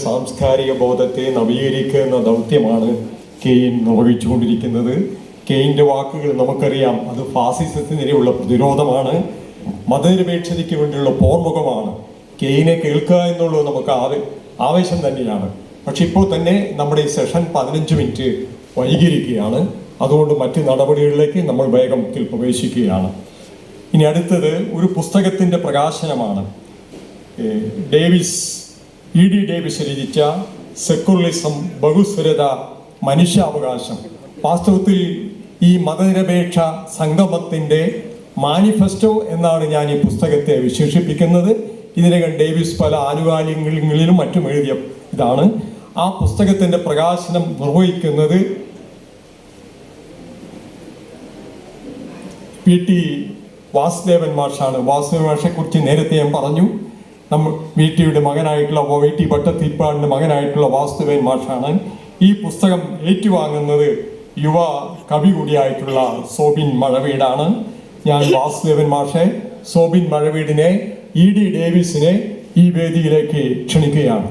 സാംസ്കാരിക ബോധത്തെ നവീകരിക്കുക എന്ന ദൗത്യമാണ് കെയ്ൻ നിർവഹിച്ചുകൊണ്ടിരിക്കുന്നത്. കെയ്ൻ്റെ വാക്കുകൾ നമുക്കറിയാം, അത് ഫാസിസത്തിനെതിരെയുള്ള പ്രതിരോധമാണ്, മതനിരപേക്ഷതയ്ക്ക് വേണ്ടിയുള്ള പോർമുഖമാണ്. കെയ്നെ കേൾക്കുക എന്നുള്ളത് നമുക്ക് ആവേശം തന്നെയാണ്. പക്ഷെ ഇപ്പോൾ തന്നെ നമ്മുടെ ഈ സെഷൻ 15 മിനിറ്റ് വൈകിയിരിക്കുകയാണ്. അതുകൊണ്ട് മറ്റ് നടപടികളിലേക്ക് നമ്മൾ വേഗത്തിൽ പ്രവേശിക്കുകയാണ്. ഇനി അടുത്തത് ഒരു പുസ്തകത്തിൻ്റെ പ്രകാശനമാണ്. ഇ ഡി ഡേവിസ് രചിച്ച സെക്കുലറിസം, ബഹുസ്വരത, മനുഷ്യാവകാശം. വാസ്തവത്തിൽ ഈ മതനിരപേക്ഷ സംഗമത്തിൻ്റെ മാനിഫെസ്റ്റോ എന്നാണ് ഞാൻ ഈ പുസ്തകത്തെ വിശേഷിപ്പിക്കുന്നത്. ഇതിനകം ഡേവിസ് പല ആനുകാലികങ്ങളിലും മറ്റും എഴുതിയ ഇതാണ്. ആ പുസ്തകത്തിൻ്റെ പ്രകാശനം നിർവഹിക്കുന്നത് PT വാസുദേവൻ മാഷാണ്. വാസുദേവൻ മാഷെക്കുറിച്ച് നേരത്തെ ഞാൻ പറഞ്ഞു. VTയുടെ മകനായിട്ടുള്ള VT ഭട്ടതിരിപ്പാടിൻ്റെ മകനായിട്ടുള്ള വാസുദേവൻ മാഷാണ്. ഈ പുസ്തകം ഏറ്റുവാങ്ങുന്നത് യുവ കവി കൂടിയായിട്ടുള്ള സോബിൻ മഴവീടാണ്. ഞാൻ വാസുദേവൻ മാഷെ, സോബിൻ മഴവീടിനെ, ED ഡേവിസിനെ ഈ വേദിയിലേക്ക് ക്ഷണിക്കുകയാണ്.